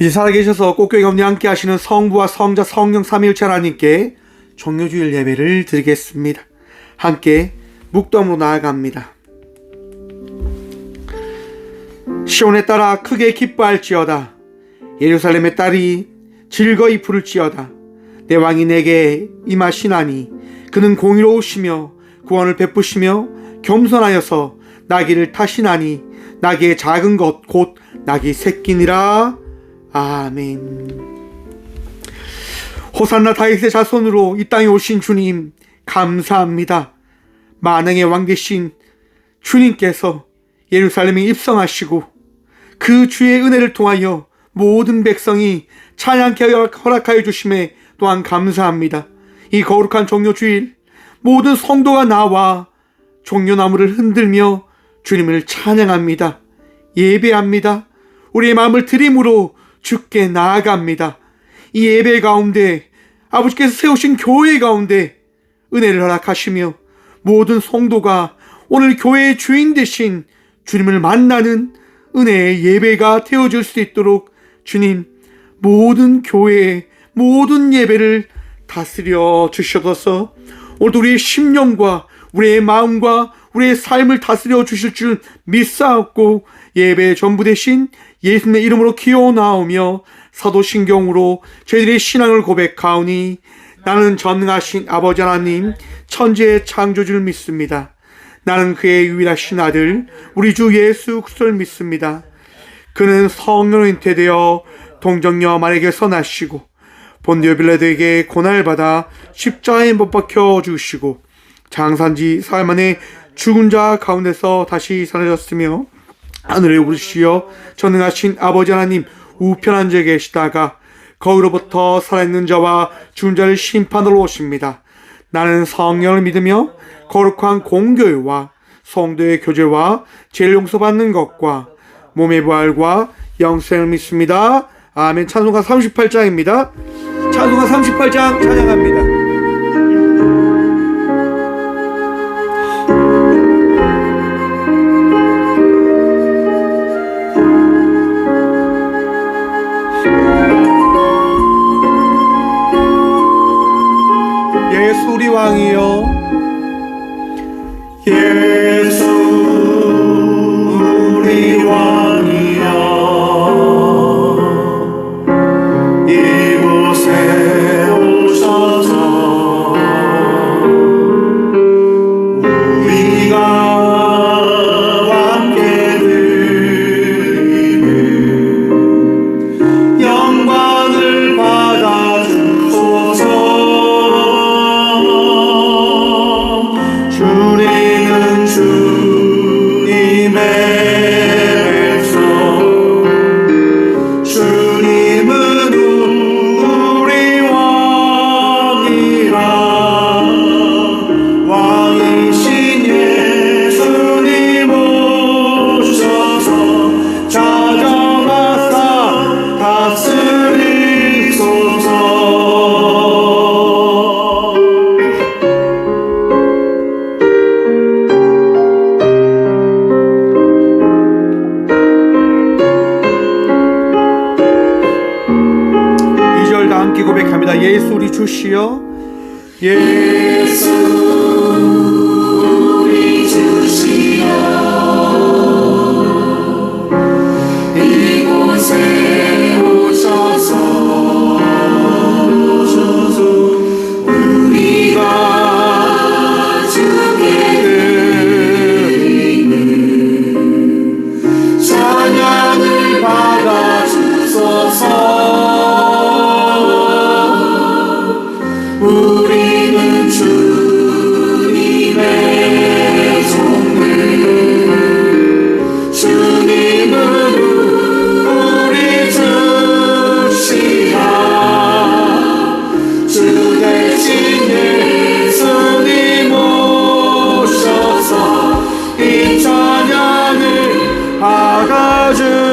이제 살아계셔서 꽃교회 가운데 함께 하시는 성부와 성자 성령 삼위일체 하나님께 종료주일 예배를 드리겠습니다. 함께 묵dom으로 나아갑니다. 시온의 딸아 크게 기뻐할지어다. 예루살렘의 딸이 즐거이 부를지어다. 내 왕이 내게 임하시나니 그는 공의로우시며 구원을 베푸시며 겸손하여서 나귀를 타시나니 나귀의 작은 것 곧 나귀 새끼니라. 아멘. 호산나 다윗의 자손으로 이 땅에 오신 주님 감사합니다. 만왕의 왕 되신 주님께서 예루살렘에 입성하시고 그 주의 은혜를 통하여 모든 백성이 찬양케 허락하여 주심에 또한 감사합니다. 이 거룩한 종료주일 모든 성도가 나와 종려나무를 흔들며 주님을 찬양합니다. 예배합니다. 우리의 마음을 드림으로 주께 나아갑니다. 이 예배 가운데 아버지께서 세우신 교회 가운데 은혜를 허락하시며 모든 성도가 오늘 교회의 주인 되신 주님을 만나는 은혜의 예배가 되어줄 수 있도록 주님 모든 교회의 모든 예배를 다스려 주셔서 오늘도 우리의 심령과 우리의 마음과 우리의 삶을 다스려 주실 줄 믿사옵고 예배의 전부 되신 예수님의 이름으로 기어나오며 사도신경으로 저희들의 신앙을 고백하오니 나는 전능하신 아버지 하나님 천지의 창조주를 믿습니다. 나는 그의 유일하신 아들 우리 주 예수 그리스도를 믿습니다. 그는 성령으로 잉태되어 동정녀 마리아에게서 나시고 본디오 빌라도에게 고난을 받아 십자가에 못 박혀 죽으시고 장사한지 사흘 만에 죽은 자 가운데서 다시 살아졌으며 하늘에 오르시어 전능하신 아버지 하나님 우편 앉아 계시다가 거기로부터 살아있는 자와 죽은 자를 심판하러 오십니다. 나는 성령을 믿으며 거룩한 공교회와 성도의 교제와 죄를 용서받는 것과 몸의 부활과 영생을 믿습니다. 아멘. 찬송가 38장입니다. 찬송가 38장 찬양합니다. 예수 우리 왕이여 예수 우리 왕이여 이곳에 오셔서 우리가 함께 드리는 영광을 받아 주소서. 우리는 주님의 백성, 주님은 우리 왕이라. 왕이신 예수님 오셔서 찾아가사 다스리소서. 함께 고백합니다. 예수 우리 주시여 예수 우리 주시여 이곳에 오셔서 우리가 주께 드리는 찬양을 받아 주소서. 우리는 주님의 종들, 주님은 우리 주시라. 주 대신 예수님 오셔서 이 찬양을 받아주소서.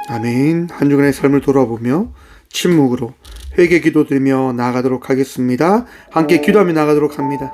아멘. 한 주간의 삶을 돌아보며 침묵으로 회개 기도드리며 나아가도록 하겠습니다. 함께 기도하며 나아가도록 합니다.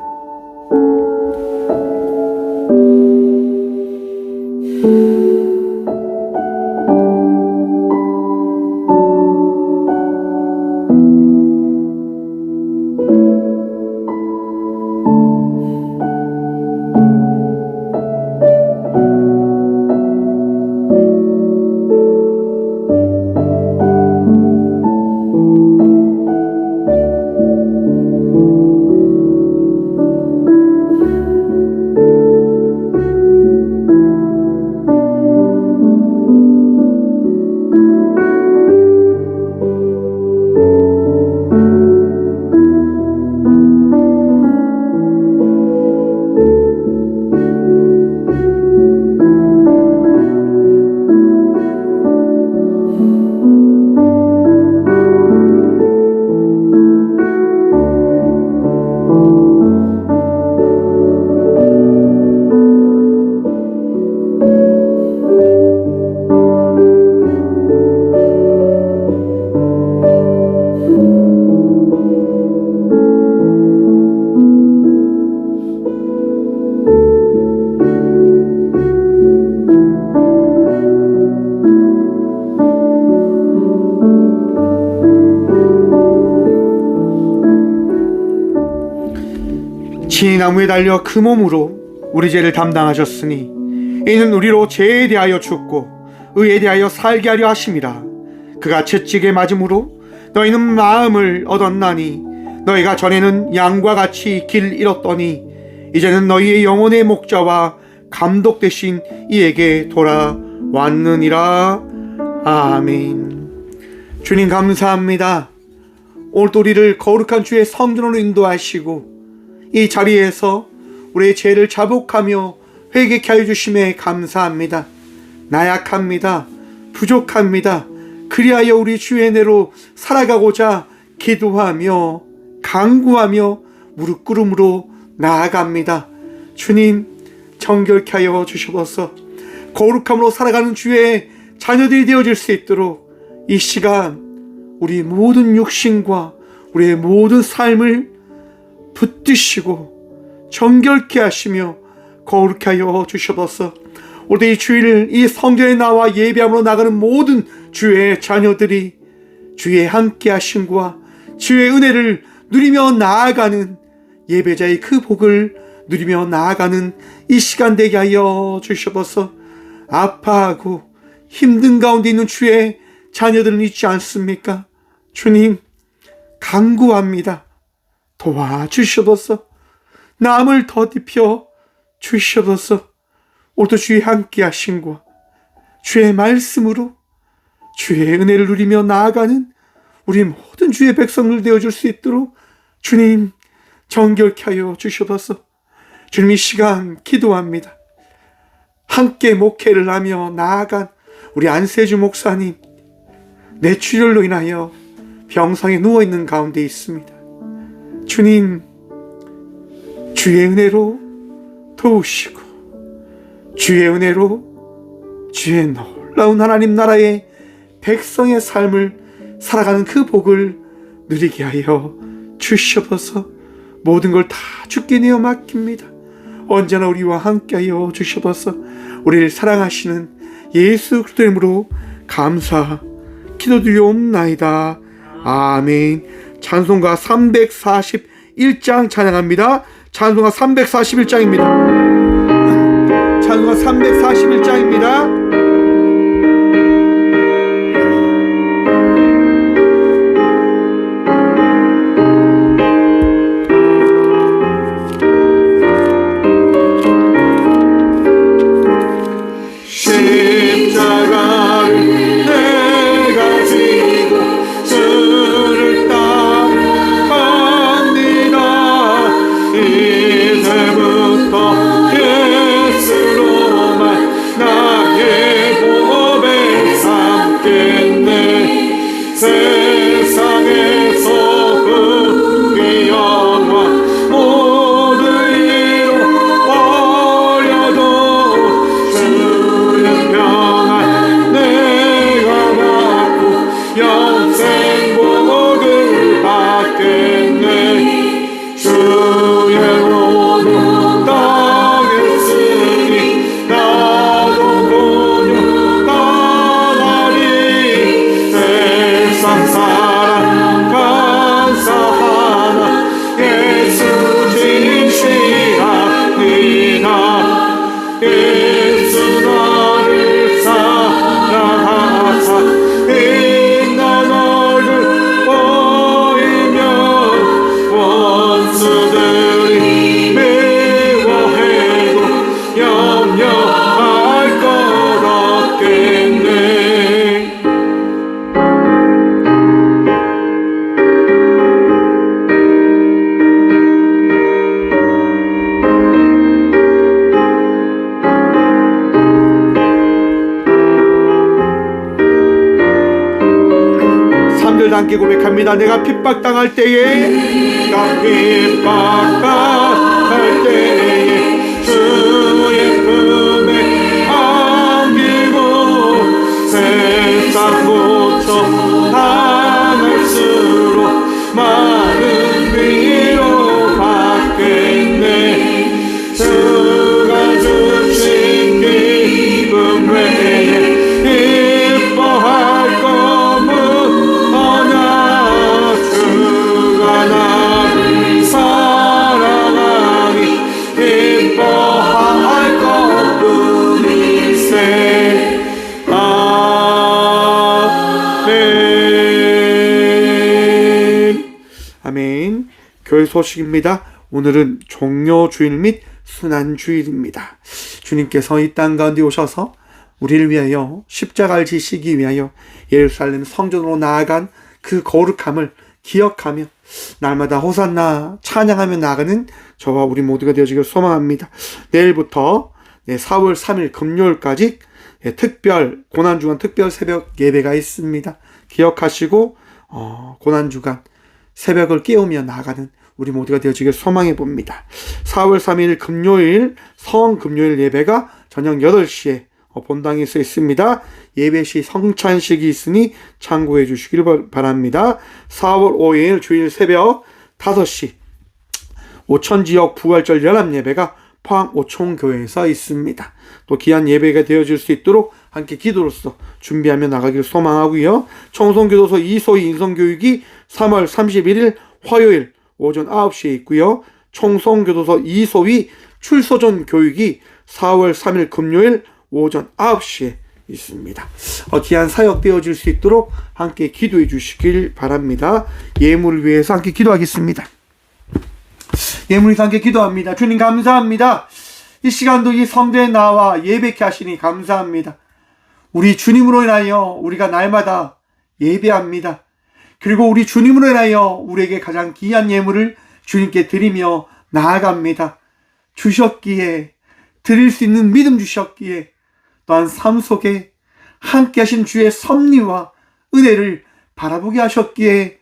친히 나무에 달려 그 몸으로 우리 죄를 담당하셨으니 이는 우리로 죄에 대하여 죽고 의에 대하여 살게 하려 하심이라. 그가 채찍에 맞음으로 너희는 마음을 얻었나니 너희가 전에는 양과 같이 길 잃었더니 이제는 너희의 영혼의 목자와 감독 되신 이에게 돌아왔느니라. 아멘. 주님 감사합니다. 오늘도 우리를 거룩한 주의 성전으로 인도하시고 이 자리에서 우리의 죄를 자복하며 회개케 하여 주심에 감사합니다. 나약합니다. 부족합니다. 그리하여 우리 주의 은혜로 살아가고자 기도하며 간구하며 무릎 꿇음으로 나아갑니다. 주님 정결케 하여 주셔서 거룩함으로 살아가는 주의 자녀들이 되어질 수 있도록 이 시간 우리 모든 육신과 우리의 모든 삶을 붙드시고 정결케 하시며 거룩케 하여 주셔서 오늘 이 주일 이 성전에 나와 예배함으로 나가는 모든 주의 자녀들이 주의 함께 하심과 주의 은혜를 누리며 나아가는 예배자의 그 복을 누리며 나아가는 이 시간 되게 하여 주셔서 아파하고 힘든 가운데 있는 주의 자녀들은 있지 않습니까? 주님 간구합니다. 도와주셔서 남을 더딥혀 주셔서 오늘도 주의 함께 하심과 주의 말씀으로 주의 은혜를 누리며 나아가는 우리 모든 주의 백성들 되어줄 수 있도록 주님 정결케 하여 주셔서 주님 이 시간 기도합니다. 함께 목회를 하며 나아간 우리 안세주 목사님 뇌출혈로 인하여 병상에 누워있는 가운데 있습니다. 주님 주의 은혜로 도우시고 주의 은혜로 주의 놀라운 하나님 나라의 백성의 삶을 살아가는 그 복을 누리게 하여 주셔서 모든 걸 다 주께 내어 맡깁니다. 언제나 우리와 함께 하여 주셔서 우리를 사랑하시는 예수 그리스도 이름으로 감사 기도드리옵나이다. 아멘. 찬송가 341장 찬양합니다. 찬송가 341장입니다. 찬송가 341장입니다. 이제부터 예수로만 나의 함께 고백합니다. 내가 핍박당할 때에 주의 품에 안기고 세상 고쳐 당할수록 많은 위로 받겠네. 주가 주신 기쁨 외에 기뻐할 것은 없나. 주가 나를 사랑하니 기뻐할 것뿐일세. 아멘. 아멘. 교회 소식입니다. 오늘은 종려 주일 및 순환 주일입니다. 주님께서 이 땅 가운데 오셔서 우리를 위하여 십자가를 지시기 위하여 예루살렘 성전으로 나아간 그 거룩함을 기억하며 날마다 호산나 찬양하며 나아가는 저와 우리 모두가 되어지길 소망합니다. 내일부터 4월 3일 금요일까지 특별 고난주간 특별 새벽 예배가 있습니다. 기억하시고 고난주간 새벽을 깨우며 나아가는 우리 모두가 되어지길 소망해 봅니다. 4월 3일 금요일 성금요일 예배가 저녁 8시에 본당에서 있습니다. 예배 시 성찬식이 있으니 참고해 주시길 바랍니다. 4월 5일 주일 새벽 5시 오천지역 부활절 연합예배가 포항 오총교회에서 있습니다. 또 귀한 예배가 되어질 수 있도록 함께 기도로서 준비하며 나가기를 소망하고요. 청송교도소 이소희 인성교육이 3월 31일 화요일 오전 9시에 있고요. 청송교도소 이소희 출소전 교육이 4월 3일 금요일 오전 9시에 있습니다. 귀한 사역 되어질 수 있도록 함께 기도해 주시길 바랍니다. 예물을 위해서 함께 기도하겠습니다. 예물을 위해서 함께 기도합니다. 주님 감사합니다. 이 시간도 이 성전에 나와 예배케 하시니 감사합니다. 우리 주님으로 인하여 우리가 날마다 예배합니다. 그리고 우리 주님으로 인하여 우리에게 가장 귀한 예물을 주님께 드리며 나아갑니다. 주셨기에, 드릴 수 있는 믿음 주셨기에, 또한 삶 속에 함께 하신 주의 섭리와 은혜를 바라보게 하셨기에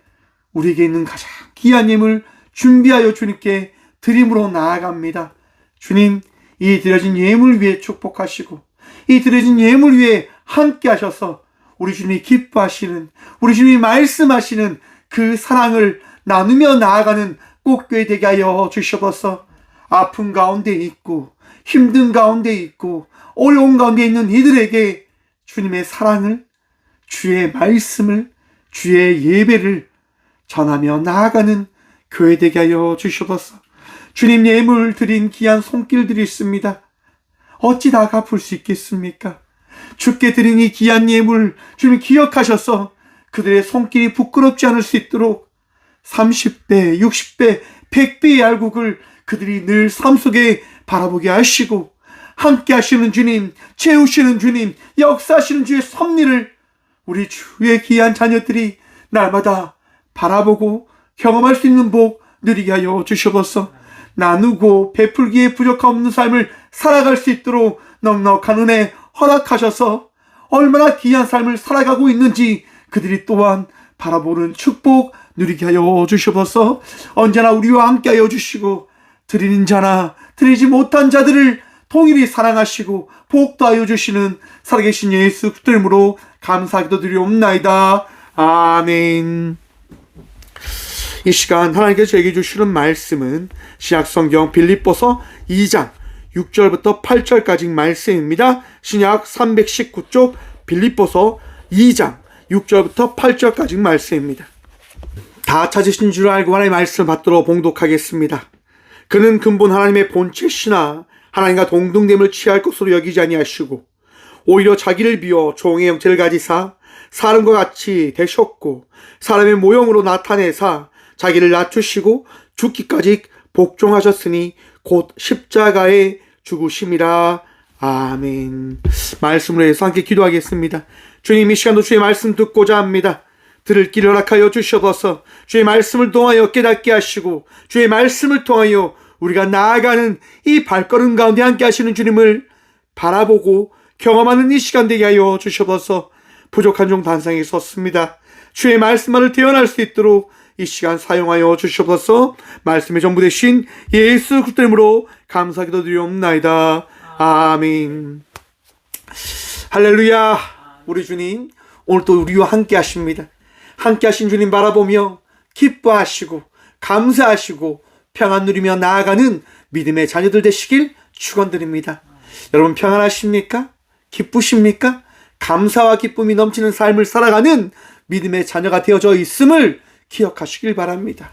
우리에게 있는 가장 귀한 예물 준비하여 주님께 드림으로 나아갑니다. 주님, 이 드려진 예물 위에 축복하시고 이 드려진 예물 위에 함께 하셔서 우리 주님이 기뻐하시는, 우리 주님이 말씀하시는 그 사랑을 나누며 나아가는 꽃교회 되게 하여 주시옵소서. 아픔 가운데 있고 힘든 가운데 있고 어려운 가운데 있는 이들에게 주님의 사랑을, 주의 말씀을, 주의 예배를 전하며 나아가는 교회 되게 하여 주시옵소서. 주님 예물 드린 귀한 손길들이 있습니다. 어찌 다 갚을 수 있겠습니까? 주께 드린 이 귀한 예물 주님 기억하셔서 그들의 손길이 부끄럽지 않을 수 있도록 30배, 60배, 100배의 알곡을 그들이 늘 삶 속에 바라보게 하시고 함께 하시는 주님, 채우시는 주님, 역사하시는 주의 섭리를 우리 주의 귀한 자녀들이 날마다 바라보고 경험할 수 있는 복 누리게 하여 주시옵소서. 나누고 베풀기에 부족함 없는 삶을 살아갈 수 있도록 넉넉한 은혜 허락하셔서 얼마나 귀한 삶을 살아가고 있는지 그들이 또한 바라보는 축복 누리게 하여 주시옵소서. 언제나 우리와 함께 하여 주시고 드리는 자나 드리지 못한 자들을 통일히 사랑하시고 복도하여 주시는 살아계신 예수 그리스도 이름으로 감사기도 드리옵나이다. 아멘. 이 시간 하나님께서 저에게 주시는 말씀은 신약성경 빌립보서 2장 6절부터 8절까지 말씀입니다. 신약 319쪽 빌립보서 2장 6절부터 8절까지 말씀입니다. 다 찾으신 줄 알고 하나님의 말씀을 받도록 봉독하겠습니다. 그는 근본 하나님의 본체시나 하나님과 동등됨을 취할 것으로 여기지 아니하시고 오히려 자기를 비워 종의 형체를 가지사 사람과 같이 되셨고 사람의 모형으로 나타내사 자기를 낮추시고 죽기까지 복종하셨으니 곧 십자가에 죽으심이라. 아멘. 말씀으로 해서 함께 기도하겠습니다. 주님, 이 시간도 주의 말씀 듣고자 합니다. 들을 길을 허락하여 주셔서 주의 말씀을 통하여 깨닫게 하시고 주의 말씀을 통하여 우리가 나아가는 이 발걸음 가운데 함께 하시는 주님을 바라보고 경험하는 이 시간 되게 하여 주셔서 부족한 종 단상에 섰습니다. 주의 말씀만을 대언할 수 있도록 이 시간 사용하여 주시옵소서. 말씀의 전부 되신 예수 그리스도 이름으로 감사기도 드리옵나이다. 아멘. 할렐루야. 우리 주님 오늘 또 우리와 함께 하십니다. 함께 하신 주님 바라보며 기뻐하시고 감사하시고 평안 누리며 나아가는 믿음의 자녀들 되시길 축원드립니다. 여러분 평안하십니까? 기쁘십니까? 감사와 기쁨이 넘치는 삶을 살아가는 믿음의 자녀가 되어져 있음을 기억하시길 바랍니다.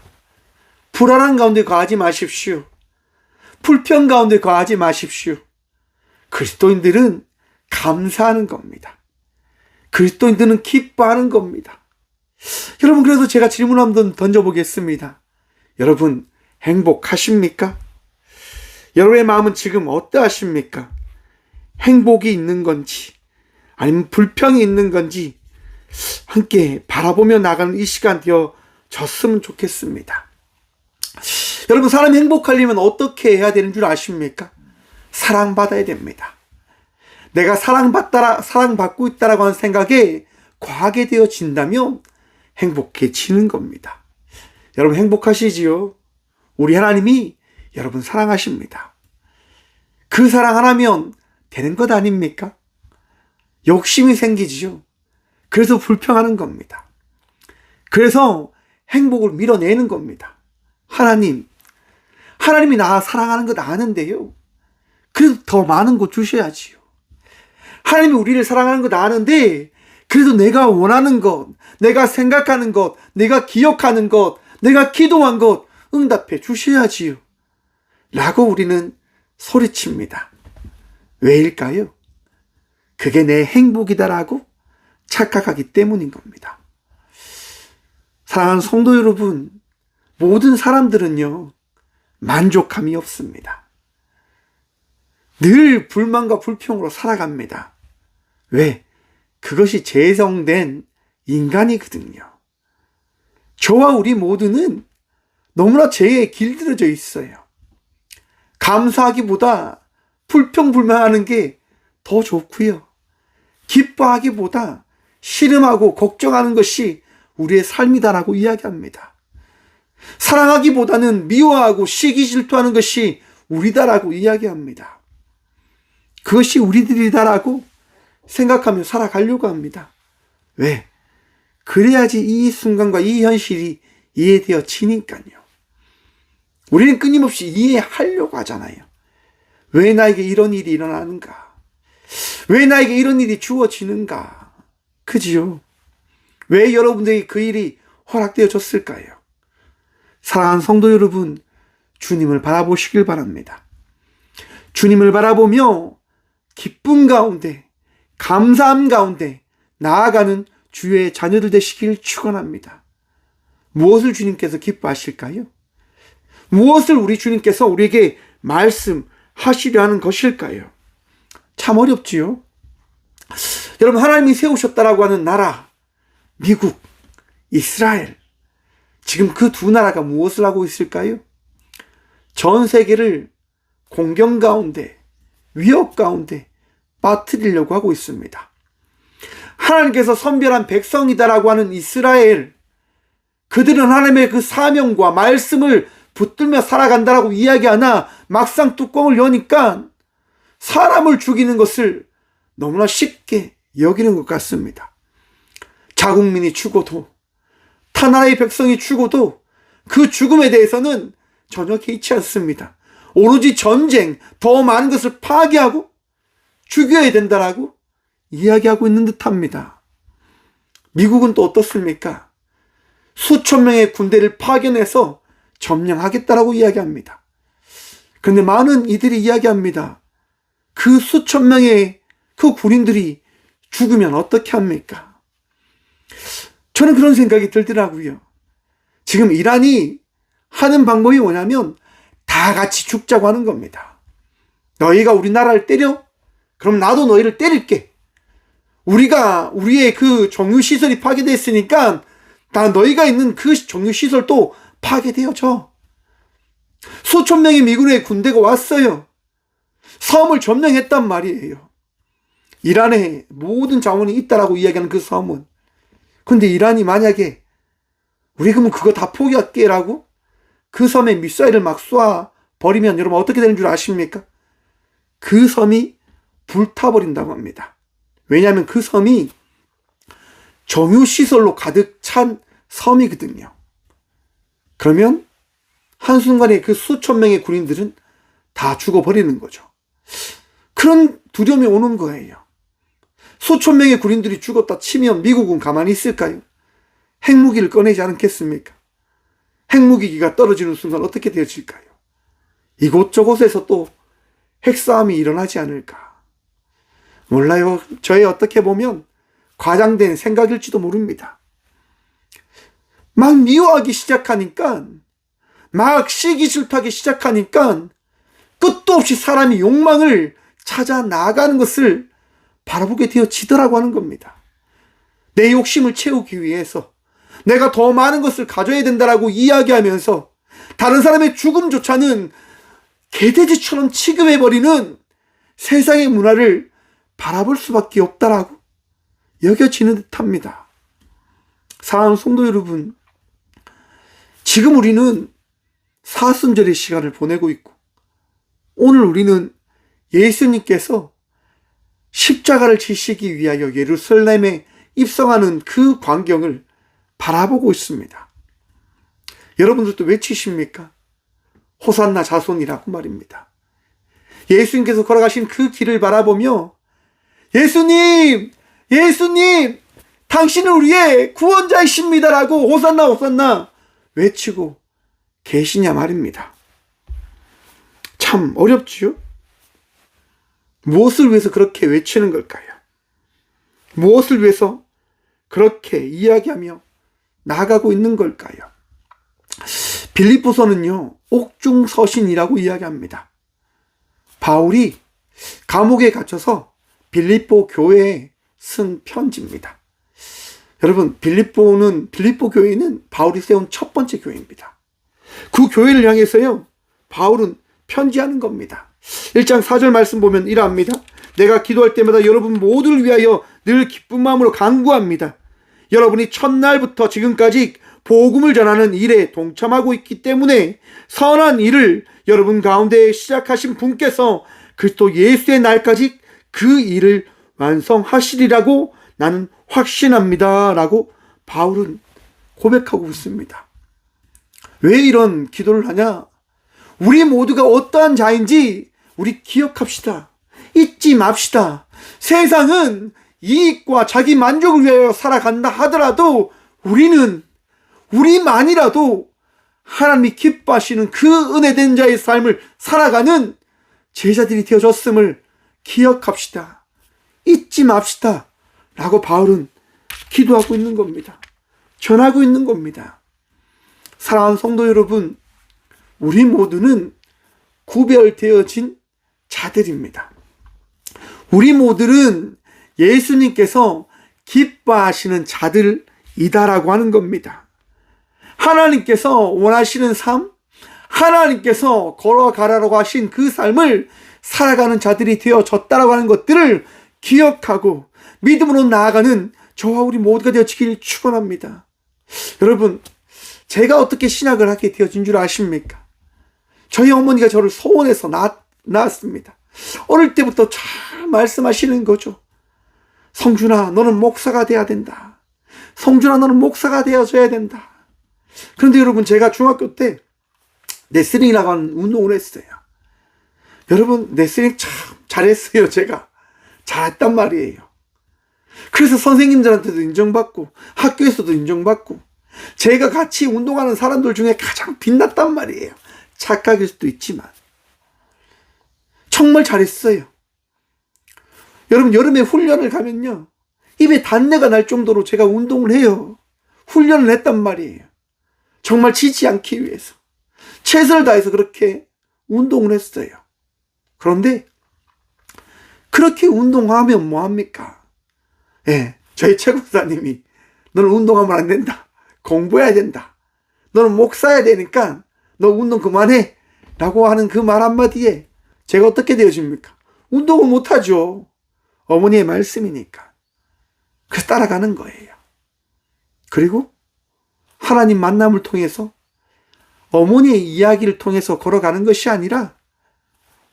불안한 가운데 거하지 마십시오. 불평 가운데 거하지 마십시오. 그리스도인들은 감사하는 겁니다. 그리스도인들은 기뻐하는 겁니다. 여러분, 그래서 제가 질문 한번 던져보겠습니다. 여러분 행복하십니까? 여러분의 마음은 지금 어떠하십니까? 행복이 있는 건지 아니면 불평이 있는 건지 함께 바라보며 나가는 이 시간 되어졌으면 좋겠습니다. 여러분, 사람이 행복하려면 어떻게 해야 되는 줄 아십니까? 사랑받아야 됩니다. 내가 사랑받고 있다라고 하는 생각에 과하게 되어진다면 행복해지는 겁니다. 여러분 행복하시지요? 우리 하나님이 여러분 사랑하십니다. 그 사랑 하나면 되는 것 아닙니까? 욕심이 생기지요. 그래서 불평하는 겁니다. 그래서 행복을 밀어내는 겁니다. 하나님이 나 사랑하는 것 아는데요. 그래도 더 많은 거 주셔야지요. 하나님이 우리를 사랑하는 것 아는데 그래도 내가 원하는 것, 내가 생각하는 것, 내가 기억하는 것, 내가 기도한 것 응답해 주셔야지요. 라고 우리는 소리칩니다. 왜일까요? 그게 내 행복이다라고 착각하기 때문인 겁니다. 사랑하는 성도 여러분, 모든 사람들은요, 만족함이 없습니다. 늘 불만과 불평으로 살아갑니다. 왜? 그것이 재성된 인간이거든요. 저와 우리 모두는 너무나 죄에 길들여져 있어요. 감사하기보다 불평불만하는 게 더 좋고요. 기뻐하기보다 씨름하고 걱정하는 것이 우리의 삶이다라고 이야기합니다. 사랑하기보다는 미워하고 시기 질투하는 것이 우리다라고 이야기합니다. 그것이 우리들이다라고 생각하며 살아가려고 합니다. 왜? 그래야지 이 순간과 이 현실이 이해되어지니까요. 우리는 끊임없이 이해하려고 하잖아요. 왜 나에게 이런 일이 일어나는가? 왜 나에게 이런 일이 주어지는가? 그지요? 왜 여러분들에게 그 일이 허락되어졌을까요? 사랑하는 성도 여러분, 주님을 바라보시길 바랍니다. 주님을 바라보며 기쁨 가운데, 감사함 가운데 나아가는 주의 자녀들 되시길 축원합니다. 무엇을 주님께서 기뻐하실까요? 무엇을 우리 주님께서 우리에게 말씀하시려 하는 것일까요? 참 어렵지요. 여러분, 하나님이 세우셨다라고 하는 나라, 미국, 이스라엘, 지금 그 두 나라가 무엇을 하고 있을까요? 전 세계를 공경 가운데, 위협 가운데 빠뜨리려고 하고 있습니다. 하나님께서 선별한 백성이다라고 하는 이스라엘, 그들은 하나님의 그 사명과 말씀을 붙들며 살아간다라고 이야기하나 막상 뚜껑을 여니까 사람을 죽이는 것을 너무나 쉽게 여기는 것 같습니다. 자국민이 죽어도, 타 나라의 백성이 죽어도 그 죽음에 대해서는 전혀 개의치 않습니다. 오로지 전쟁, 더 많은 것을 파괴하고 죽여야 된다라고 이야기하고 있는 듯합니다. 미국은 또 어떻습니까? 수천 명의 군대를 파견해서 점령하겠다라고 이야기합니다. 그런데 많은 이들이 이야기합니다. 그 수천 명의 그 군인들이 죽으면 어떻게 합니까? 저는 그런 생각이 들더라고요. 지금 이란이 하는 방법이 뭐냐면 다 같이 죽자고 하는 겁니다. 너희가 우리나라를 때려? 그럼 나도 너희를 때릴게. 우리의 그 정유시설이 파괴됐으니까 다 너희가 있는 그 정유시설도 파괴되어져. 수천 명의 미군의 군대가 왔어요. 섬을 점령했단 말이에요. 이란에 모든 자원이 있다라고 이야기하는 그 섬은. 근데 이란이 만약에 우리 그러면 그거 다 포기할게라고 그 섬에 미사일을 막 쏴 버리면 여러분 어떻게 되는 줄 아십니까? 그 섬이 불타버린다고 합니다. 왜냐하면 그 섬이 정유시설로 가득 찬 섬이거든요. 그러면 한순간에 그 수천 명의 군인들은 다 죽어버리는 거죠. 그런 두려움이 오는 거예요. 수천 명의 군인들이 죽었다 치면 미국은 가만히 있을까요? 핵무기를 꺼내지 않겠습니까? 핵무기가 떨어지는 순간 어떻게 되어질까요? 이곳저곳에서 또 핵싸움이 일어나지 않을까? 몰라요. 저의 어떻게 보면 과장된 생각일지도 모릅니다. 막 미워하기 시작하니까, 막 시기 질투하기 시작하니까 끝도 없이 사람이 욕망을 찾아 나아가는 것을 바라보게 되어지더라고 하는 겁니다. 내 욕심을 채우기 위해서 내가 더 많은 것을 가져야 된다라고 이야기하면서 다른 사람의 죽음조차는 개돼지처럼 취급해버리는 세상의 문화를 바라볼 수밖에 없다라고 여겨지는 듯합니다. 사랑하는 성도 여러분, 지금 우리는 사순절의 시간을 보내고 있고 오늘 우리는 예수님께서 십자가를 지시기 위하여 예루살렘에 입성하는 그 광경을 바라보고 있습니다. 여러분들도 외치십니까? 호산나 자손이라고 말입니다. 예수님께서 걸어가신 그 길을 바라보며 예수님! 예수님! 당신은 우리의 구원자이십니다라고 호산나 호산나 외치고 계시냐 말입니다. 참 어렵지요? 무엇을 위해서 그렇게 외치는 걸까요? 무엇을 위해서 그렇게 이야기하며 나아가고 있는 걸까요? 빌립보서는요, 옥중서신이라고 이야기합니다. 바울이 감옥에 갇혀서 빌립보 교회에 쓴 편지입니다. 여러분, 빌립보 교회는 바울이 세운 첫 번째 교회입니다. 그 교회를 향해서요, 바울은 편지하는 겁니다. 1장 4절 말씀 보면 이러합니다. 내가 기도할 때마다 여러분 모두를 위하여 늘 기쁜 마음으로 간구합니다. 여러분이 첫날부터 지금까지 복음을 전하는 일에 동참하고 있기 때문에 선한 일을 여러분 가운데 시작하신 분께서 그리스도 예수의 날까지 그 일을 완성하시리라고 나는 확신합니다. 라고 바울은 고백하고 있습니다. 왜 이런 기도를 하냐? 우리 모두가 어떠한 자인지 우리 기억합시다. 잊지 맙시다. 세상은 이익과 자기 만족을 위하여 살아간다 하더라도 우리만이라도 하나님이 기뻐하시는 그 은혜된 자의 삶을 살아가는 제자들이 되어졌음을 기억합시다. 잊지 맙시다. 라고 바울은 기도하고 있는 겁니다. 전하고 있는 겁니다. 사랑하는 성도 여러분, 우리 모두는 구별되어진 자들입니다. 우리 모두는 예수님께서 기뻐하시는 자들이다라고 하는 겁니다. 하나님께서 원하시는 삶, 하나님께서 걸어가라고 하신 그 삶을 살아가는 자들이 되어졌다라고 하는 것들을 기억하고 믿음으로 나아가는 저와 우리 모두가 되어지길 축원합니다. 여러분, 제가 어떻게 신학을 하게 되어진 줄 아십니까? 저희 어머니가 저를 소원해서 낳았습니다. 어릴 때부터 잘 말씀하시는 거죠. 성준아, 너는 목사가 돼야 된다. 성준아, 너는 목사가 되어줘야 된다. 그런데 여러분, 제가 중학교 때 레슬링이라고 하는 운동을 했어요. 여러분, 레슬링 참 잘했어요. 제가 잘했단 말이에요. 그래서 선생님들한테도 인정받고 학교에서도 인정받고 제가 같이 운동하는 사람들 중에 가장 빛났단 말이에요. 착각일 수도 있지만 정말 잘했어요. 여러분, 여름에 훈련을 가면요, 입에 단내가 날 정도로 제가 운동을 해요. 훈련을 했단 말이에요. 정말 지지 않기 위해서 최선을 다해서 그렇게 운동을 했어요. 그런데 그렇게 운동하면 뭐합니까? 저희 최국사님이 너는 운동하면 안 된다. 공부해야 된다. 너는 목사야 되니까 너 운동 그만해. 라고 하는 그 말 한마디에 제가 어떻게 되어집니까? 운동을 못하죠. 어머니의 말씀이니까. 그래서 따라가는 거예요. 그리고 하나님 만남을 통해서 어머니의 이야기를 통해서 걸어가는 것이 아니라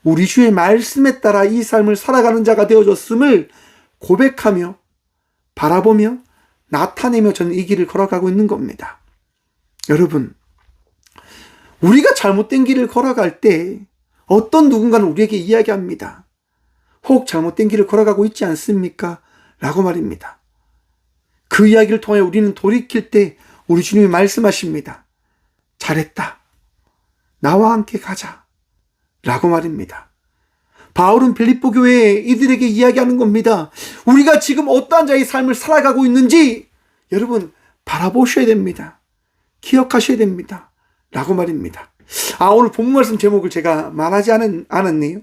우리 주의 말씀에 따라 이 삶을 살아가는 자가 되어졌음을 고백하며 바라보며 나타내며 저는 이 길을 걸어가고 있는 겁니다. 여러분, 우리가 잘못된 길을 걸어갈 때 어떤 누군가는 우리에게 이야기합니다. 혹 잘못된 길을 걸어가고 있지 않습니까? 라고 말입니다. 그 이야기를 통해 우리는 돌이킬 때 우리 주님이 말씀하십니다. 잘했다. 나와 함께 가자. 라고 말입니다. 바울은 빌립보 교회에 이들에게 이야기하는 겁니다. 우리가 지금 어떠한 자의 삶을 살아가고 있는지 여러분 바라보셔야 됩니다. 기억하셔야 됩니다. 라고 말입니다. 오늘 본문 말씀 제목을 제가 말하지 않았네요.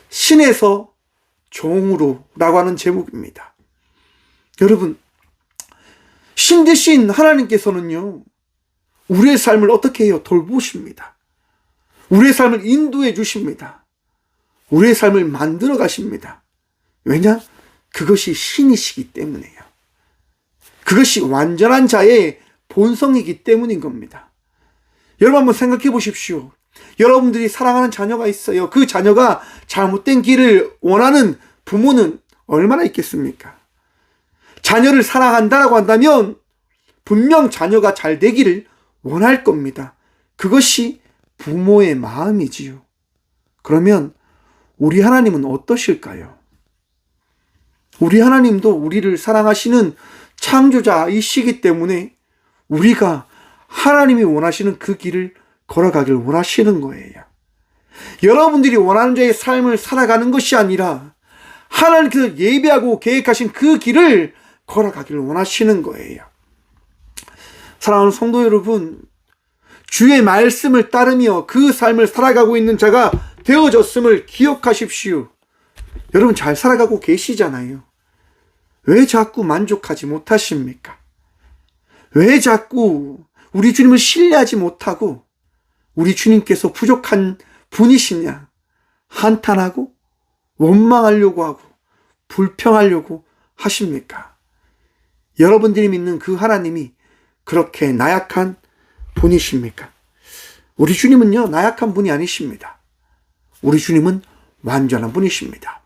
신에서 종으로 라고 하는 제목입니다. 여러분, 신 대신 하나님께서는요, 우리의 삶을 어떻게 해요? 돌보십니다. 우리의 삶을 인도해 주십니다. 우리의 삶을 만들어 가십니다. 왜냐? 그것이 신이시기 때문이에요. 그것이 완전한 자의 본성이기 때문인 겁니다. 여러분 한번 생각해 보십시오. 여러분들이 사랑하는 자녀가 있어요. 그 자녀가 잘못된 길을 원하는 부모는 얼마나 있겠습니까? 자녀를 사랑한다라고 한다면 분명 자녀가 잘 되기를 원할 겁니다. 그것이 부모의 마음이지요. 그러면 우리 하나님은 어떠실까요? 우리 하나님도 우리를 사랑하시는 창조자이시기 때문에 우리가 하나님이 원하시는 그 길을 걸어가길 원하시는 거예요. 여러분들이 원하는 자의 삶을 살아가는 것이 아니라 하나님께서 예비하고 계획하신 그 길을 걸어가길 원하시는 거예요. 사랑하는 성도 여러분, 주의 말씀을 따르며 그 삶을 살아가고 있는 자가 되어졌음을 기억하십시오. 여러분 잘 살아가고 계시잖아요. 왜 자꾸 만족하지 못하십니까? 왜 자꾸 우리 주님을 신뢰하지 못하고 우리 주님께서 부족한 분이시냐 한탄하고 원망하려고 하고 불평하려고 하십니까? 여러분들이 믿는 그 하나님이 그렇게 나약한 분이십니까? 우리 주님은요, 나약한 분이 아니십니다. 우리 주님은 완전한 분이십니다.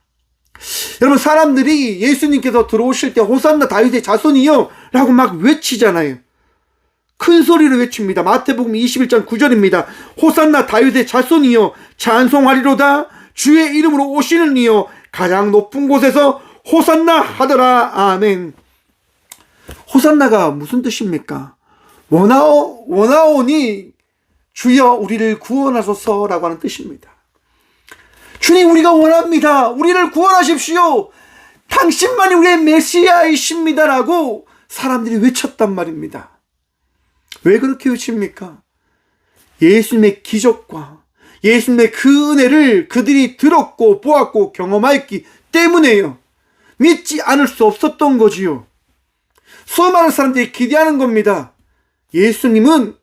여러분, 사람들이 예수님께서 들어오실 때 호산나 다윗의 자손이요 라고 막 외치잖아요. 큰 소리로 외칩니다. 마태복음 21장 9절입니다. 호산나 다윗의 자손이요 찬송하리로다. 주의 이름으로 오시는 이요 가장 높은 곳에서 호산나 하더라. 아멘. 호산나가 무슨 뜻입니까? 원하오니 주여 우리를 구원하소서라고 하는 뜻입니다. 주님, 우리가 원합니다. 우리를 구원하십시오. 당신만이 우리의 메시아이십니다라고 사람들이 외쳤단 말입니다. 왜 그렇게 외칩니까? 예수님의 기적과 예수님의 그 은혜를 그들이 들었고 보았고 경험하였기 때문에요. 믿지 않을 수 없었던 거지요. 수많은 사람들이 기대하는 겁니다. 예수님은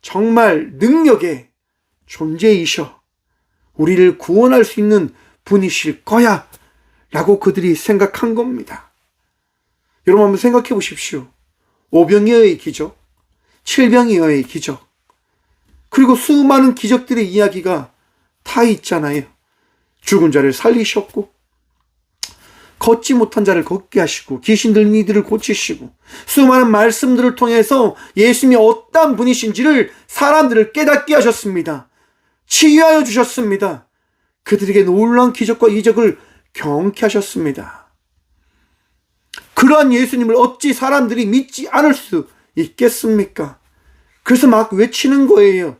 정말 능력의 존재이셔. 우리를 구원할 수 있는 분이실 거야 라고 그들이 생각한 겁니다. 여러분 한번 생각해 보십시오. 오병이어의 기적, 칠병이어의 기적, 그리고 수많은 기적들의 이야기가 다 있잖아요. 죽은 자를 살리셨고 걷지 못한 자를 걷게 하시고 귀신 들린 이들을 고치시고 수많은 말씀들을 통해서 예수님이 어떤 분이신지를 사람들을 깨닫게 하셨습니다. 치유하여 주셨습니다. 그들에게 놀라운 기적과 이적을 경험케 하셨습니다. 그러한 예수님을 어찌 사람들이 믿지 않을 수 있겠습니까? 그래서 막 외치는 거예요.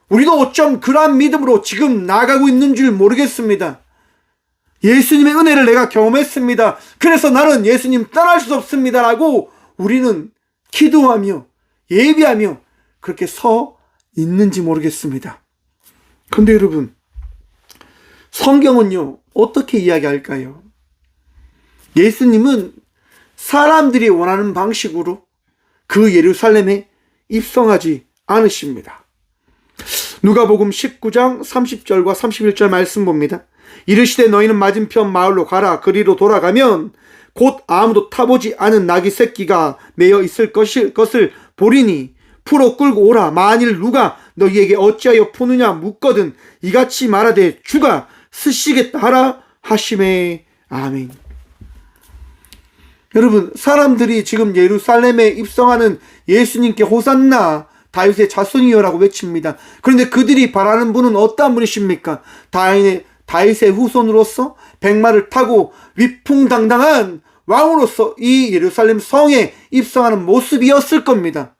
우리도 어쩜 그러한 믿음으로 지금 나아가고 있는 줄 모르겠습니다. 예수님의 은혜를 내가 경험했습니다. 그래서 나는 예수님 떠날 수 없습니다 라고 우리는 기도하며 예비하며 그렇게 서 있는지 모르겠습니다. 그런데 여러분, 성경은요 어떻게 이야기할까요? 예수님은 사람들이 원하는 방식으로 그 예루살렘에 입성하지 않으십니다. 누가복음 19장 30절과 31절 말씀 봅니다. 이르시되 너희는 맞은편 마을로 가라. 그리로 돌아가면 곧 아무도 타보지 않은 나귀 새끼가 매여 있을 것을 보리니 풀어 끌고 오라. 만일 누가 너희에게 어찌하여 푸느냐 묻거든 이같이 말하되 주가 쓰시겠다 하라 하시매. 아멘. 여러분, 사람들이 지금 예루살렘에 입성하는 예수님께 호산나 다윗의 자손이여라고 외칩니다. 그런데 그들이 바라는 분은 어떠한 분이십니까? 다윗의 후손으로서 백마를 타고 위풍당당한 왕으로서 이 예루살렘 성에 입성하는 모습이었을 겁니다.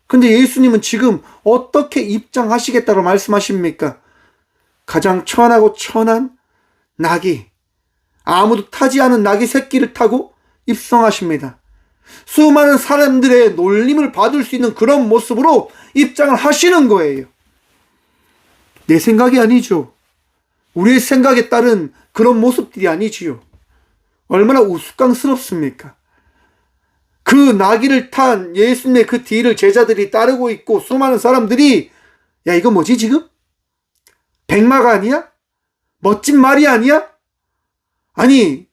근데 예수님은 지금 어떻게 입장하시겠다고 말씀하십니까? 가장 천하고 천한 나귀, 아무도 타지 않은 나귀 새끼를 타고 입성하십니다. 수많은 사람들의 놀림을 받을 수 있는 그런 모습으로 입장을 하시는 거예요. 내 생각이 아니죠. 우리의 생각에 따른 그런 모습들이 아니지요. 얼마나 우스꽝스럽습니까? 그 나귀를 탄 예수님의 그 뒤를 제자들이 따르고 있고 수많은 사람들이 야, 이거 뭐지 지금? 백마가 아니야? 멋진 말이 아니야? 아니,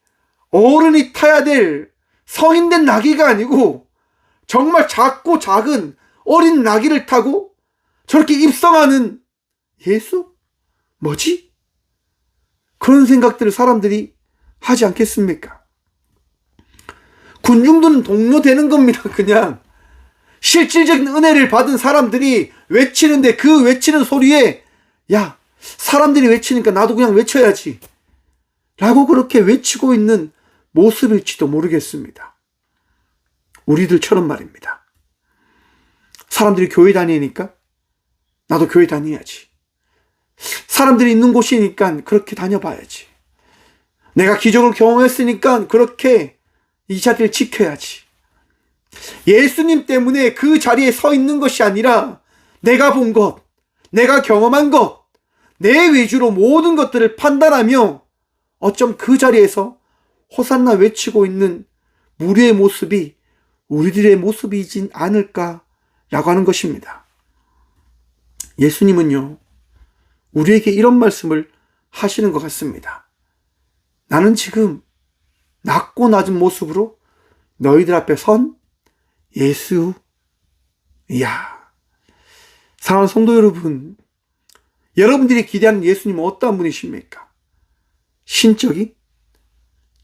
어른이 타야 될 성인된 나귀가 아니고 정말 작고 작은 어린 나귀를 타고 저렇게 입성하는 예수? 뭐지? 그런 생각들을 사람들이 하지 않겠습니까? 군중들은 동요되는 겁니다. 그냥 실질적인 은혜를 받은 사람들이 외치는데 그 외치는 소리에 야, 사람들이 외치니까 나도 그냥 외쳐야지 라고 그렇게 외치고 있는 모습일지도 모르겠습니다. 우리들처럼 말입니다. 사람들이 교회 다니니까 나도 교회 다녀야지. 사람들이 있는 곳이니까 그렇게 다녀봐야지. 내가 기적을 경험했으니까 그렇게 이 자리를 지켜야지. 예수님 때문에 그 자리에 서 있는 것이 아니라 내가 본 것, 내가 경험한 것, 내 위주로 모든 것들을 판단하며 어쩜 그 자리에서 호산나 외치고 있는 무리의 모습이 우리들의 모습이진 않을까라고 하는 것입니다. 예수님은요, 우리에게 이런 말씀을 하시는 것 같습니다. 나는 지금 낮고 낮은 모습으로 너희들 앞에 선 예수야. 사랑하는 성도 여러분, 여러분들이 기대하는 예수님은 어떠한 분이십니까? 신적인,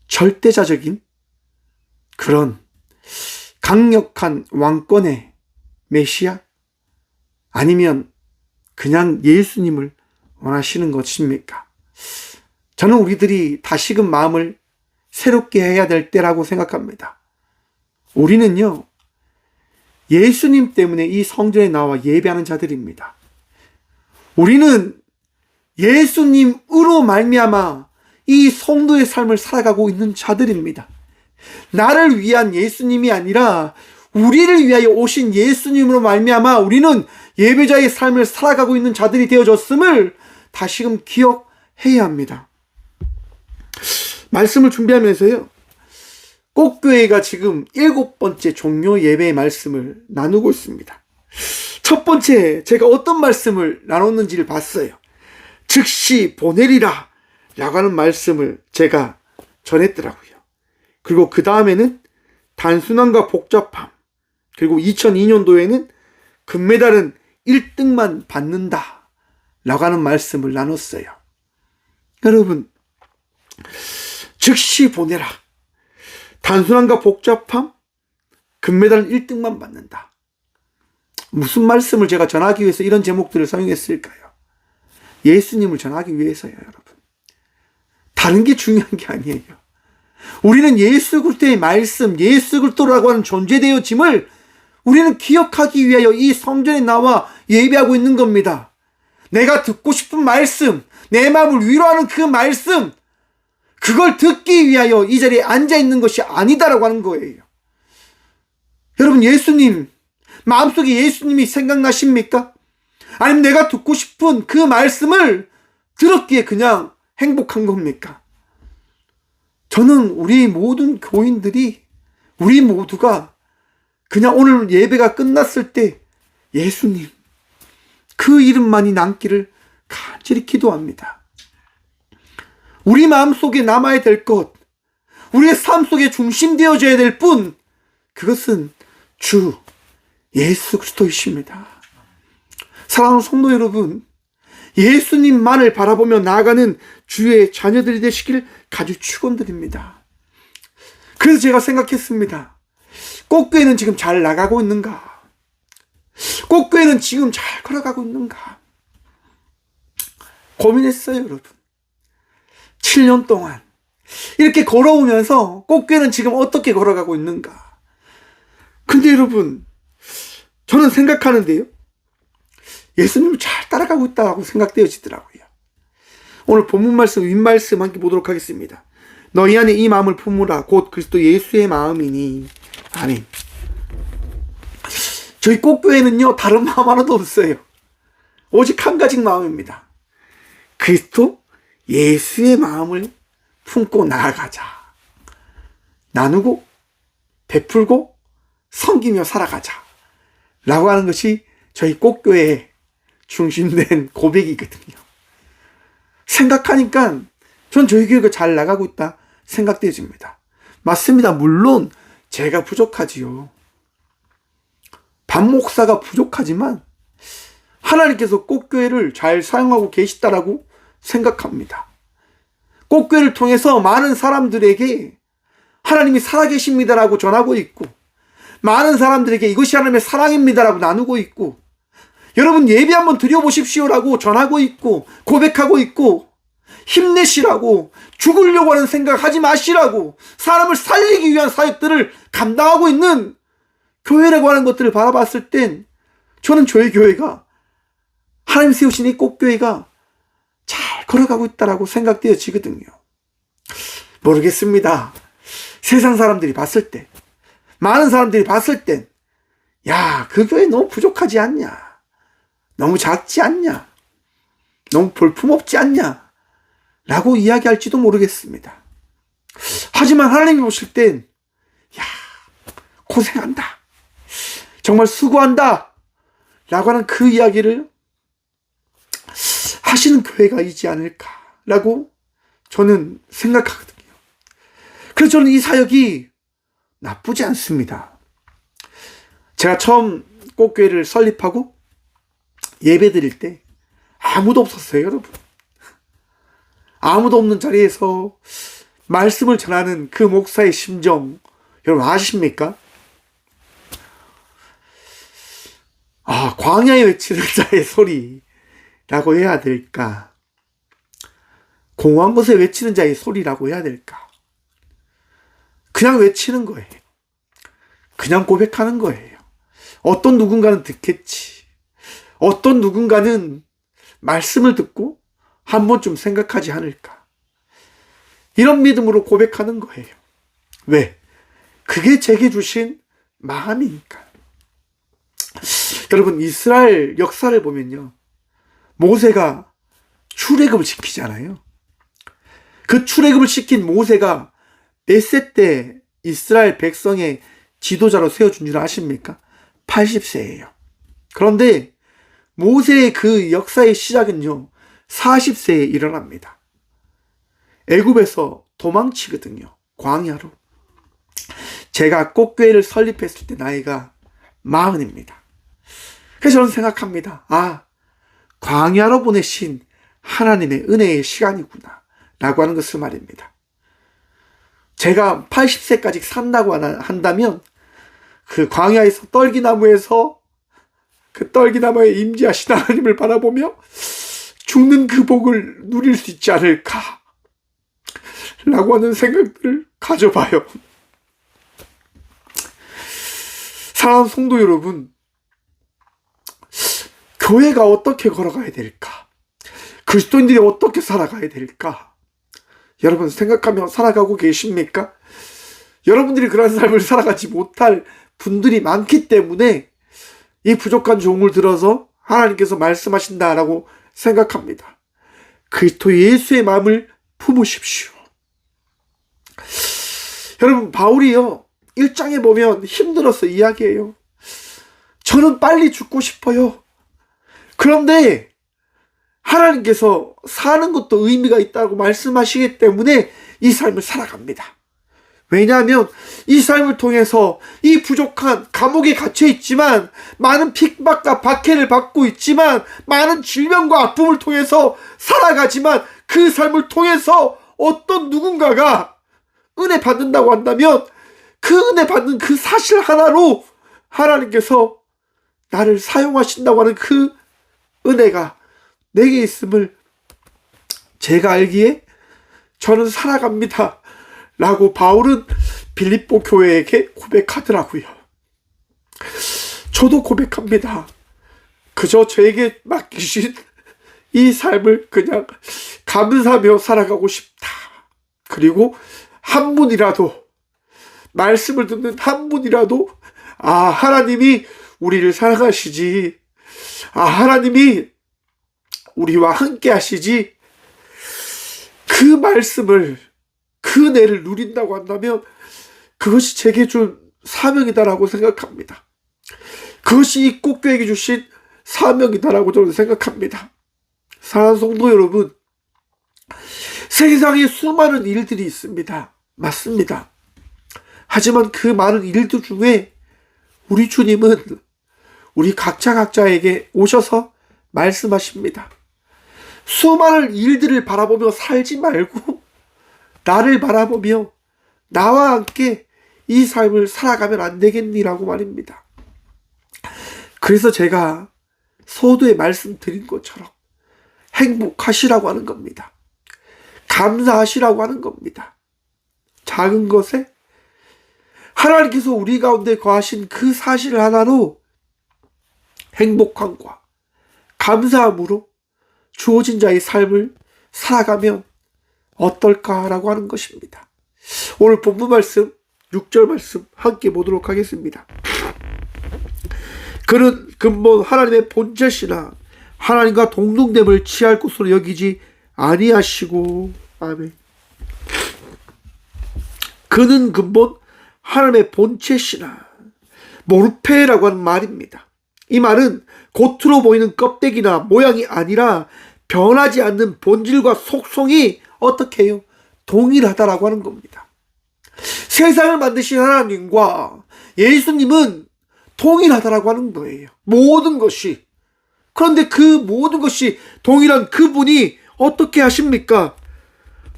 절대자적인 그런 강력한 왕권의 메시아? 아니면 그냥 예수님을 원하시는 것입니까? 저는 우리들이 다시금 마음을 새롭게 해야 될 때라고 생각합니다. 우리는요, 예수님 때문에 이 성전에 나와 예배하는 자들입니다. 우리는 예수님으로 말미암아 이 성도의 삶을 살아가고 있는 자들입니다. 나를 위한 예수님이 아니라 우리를 위하여 오신 예수님으로 말미암아 우리는 예배자의 삶을 살아가고 있는 자들이 되어졌음을 다시금 기억해야 합니다. 말씀을 준비하면서요, 꼭교회가 지금 7번째 종료 예배의 말씀을 나누고 있습니다. 첫 번째, 제가 어떤 말씀을 나눴는지를 봤어요. 즉시 보내리라 라고 하는 말씀을 제가 전했더라고요. 그리고 그 다음에는 단순함과 복잡함, 그리고 2002년도에는 금메달은 1등만 받는다 라고 하는 말씀을 나눴어요. 여러분, 즉시 보내라, 단순함과 복잡함, 금메달은 1등만 받는다. 무슨 말씀을 제가 전하기 위해서 이런 제목들을 사용했을까요? 예수님을 전하기 위해서요, 여러분. 다른 게 중요한 게 아니에요. 우리는 예수 그리스도의 말씀, 예수 그리스도라고 하는 존재되어짐을 우리는 기억하기 위하여 이 성전에 나와 예배하고 있는 겁니다. 내가 듣고 싶은 말씀, 내 마음을 위로하는 그 말씀, 그걸 듣기 위하여 이 자리에 앉아 있는 것이 아니다라고 하는 거예요. 여러분, 예수님, 마음속에 예수님이 생각나십니까? 아니면 내가 듣고 싶은 그 말씀을 들었기에 그냥 행복한 겁니까? 저는 우리 모든 교인들이, 우리 모두가 그냥 오늘 예배가 끝났을 때 예수님, 그 이름만이 남기를 간절히 기도합니다. 우리 마음속에 남아야 될 것, 우리의 삶 속에 중심되어져야 될 분, 그것은 주 예수 그리스도이십니다. 사랑하는 성도 여러분, 예수님만을 바라보며 나아가는 주의 자녀들이 되시길 간절히 축원드립니다. 그래서 제가 생각했습니다. 꽃교회는 지금 잘 나가고 있는가? 꽃교회는 지금 잘 걸어가고 있는가? 고민했어요, 여러분. 7년 동안 이렇게 걸어오면서 꽃교회는 지금 어떻게 걸어가고 있는가? 근데 여러분, 저는 생각하는데요, 예수님을 잘 따라가고 있다고 생각되어지더라고요. 오늘 본문 말씀, 윗말씀 함께 보도록 하겠습니다. 너희 안에 이 마음을 품으라. 곧 그리스도 예수의 마음이니. 아멘. 저희 꽃교회는요, 다른 마음 하나도 없어요. 오직 한 가지 마음입니다. 그리스도 예수의 마음을 품고 나아가자. 나누고 베풀고 섬기며 살아가자 라고 하는 것이 저희 꽃교회의 중심된 고백이거든요. 생각하니까 전 저희 교회가 잘 나가고 있다 생각되어집니다. 맞습니다. 물론 제가 부족하지요. 반 목사가 부족하지만 하나님께서 꽃교회를 잘 사용하고 계시다라고 생각합니다. 꽃교회를 통해서 많은 사람들에게 하나님이 살아계십니다라고 전하고 있고, 많은 사람들에게 이것이 하나님의 사랑입니다라고 나누고 있고, 여러분 예배 한번 드려보십시오라고 전하고 있고, 고백하고 있고, 힘내시라고, 죽으려고 하는 생각하지 마시라고, 사람을 살리기 위한 사역들을 감당하고 있는 교회라고 하는 것들을 바라봤을 땐 저는 저희 교회가, 하나님 세우신 이 꽃교회가 잘 걸어가고 있다라고 생각되어지거든요. 모르겠습니다. 세상 사람들이 봤을 때, 많은 사람들이 봤을 땐, 야, 그 교회 너무 부족하지 않냐? 너무 작지 않냐? 너무 볼품없지 않냐? 라고 이야기할지도 모르겠습니다. 하지만 하나님이 보실 땐, 야, 고생한다. 정말 수고한다. 라고 하는 그 이야기를 하시는 교회가 있지 않을까라고 저는 생각하거든요. 그래서 저는 이 사역이 나쁘지 않습니다. 제가 처음 꽃교회를 설립하고 예배 드릴 때 아무도 없었어요, 여러분. 아무도 없는 자리에서 말씀을 전하는 그 목사의 심정, 여러분 아십니까? 아, 광야에 외치는 자의 소리라고 해야 될까? 공허한 곳에 외치는 자의 소리라고 해야 될까? 그냥 외치는 거예요. 그냥 고백하는 거예요. 어떤 누군가는 듣겠지. 어떤 누군가는 말씀을 듣고 한 번쯤 생각하지 않을까. 이런 믿음으로 고백하는 거예요. 왜? 그게 제게 주신 마음이니까. 여러분, 이스라엘 역사를 보면요, 모세가 출애굽을 시키잖아요. 그 출애굽을 시킨 모세가 몇 세 때 이스라엘 백성의 지도자로 세워준 줄 아십니까? 80세예요. 그런데 모세의 그 역사의 시작은요, 40세에 일어납니다. 애굽에서 도망치거든요. 광야로. 제가 꽃교회를 설립했을 때 나이가 40입니다. 그래서 저는 생각합니다. 아, 광야로 보내신 하나님의 은혜의 시간이구나 라고 하는 것을 말입니다. 제가 80세까지 산다고 한다면 그 광야에서 떨기나무에서 그 떨기나무에 임재하신 하나님을 바라보며 죽는 그 복을 누릴 수 있지 않을까 라고 하는 생각들을 가져봐요. 사랑하는 성도 여러분, 교회가 어떻게 걸어가야 될까? 그리스도인들이 어떻게 살아가야 될까? 여러분 생각하며 살아가고 계십니까? 여러분들이 그런 삶을 살아가지 못할 분들이 많기 때문에 이 부족한 종을 들어서 하나님께서 말씀하신다라고 생각합니다. 그리스도 예수의 마음을 품으십시오. 여러분, 바울이요, 1장에 보면 힘들어서 이야기해요. 저는 빨리 죽고 싶어요. 그런데 하나님께서 사는 것도 의미가 있다고 말씀하시기 때문에 이 삶을 살아갑니다. 왜냐하면 이 삶을 통해서 이 부족한 감옥에 갇혀 있지만 많은 핍박과 박해를 받고 있지만 많은 질병과 아픔을 통해서 살아가지만 그 삶을 통해서 어떤 누군가가 은혜 받는다고 한다면 그 은혜 받는 그 사실 하나로 하나님께서 나를 사용하신다고 하는 그 은혜가 내게 있음을 제가 알기에 저는 살아갑니다 라고 바울은 빌립보 교회에게 고백하더라고요. 저도 고백합니다. 그저 저에게 맡기신 이 삶을 그냥 감사하며 살아가고 싶다. 그리고 한 분이라도, 말씀을 듣는 한 분이라도 하나님이 우리를 사랑하시지, 하나님이 우리와 함께 하시지, 그 말씀을, 그 은혜를 누린다고 한다면 그것이 제게 준 사명이다라고 생각합니다. 그것이 이 꽃교회에게 주신 사명이다라고 저는 생각합니다. 사랑하는 성도 여러분, 세상에 수많은 일들이 있습니다. 맞습니다. 하지만 그 많은 일들 중에 우리 주님은 우리 각자에게 오셔서 말씀하십니다. 수많은 일들을 바라보며 살지 말고 나를 바라보며 나와 함께 이 삶을 살아가면 안 되겠니라고 말입니다. 그래서 제가 서두에 말씀드린 것처럼 행복하시라고 하는 겁니다. 감사하시라고 하는 겁니다. 작은 것에 하나님께서 우리 가운데 거하신 그 사실 하나로 행복함과 감사함으로 주어진 자의 삶을 살아가면 어떨까라고 하는 것입니다. 오늘 본문 말씀 6절 말씀 함께 보도록 하겠습니다. 그는 근본 하나님의 본체시나 하나님과 동등됨을 취할 것으로 여기지 아니하시고. 아멘. 그는 근본 하나님의 본체시나, 모르페라고 하는 말입니다. 이 말은 겉으로 보이는 껍데기나 모양이 아니라 변하지 않는 본질과 속성이 어떻게 해요? 동일하다라고 하는 겁니다. 세상을 만드신 하나님과 예수님은 동일하다라고 하는 거예요. 모든 것이. 그런데 그 모든 것이 동일한 그분이 어떻게 하십니까?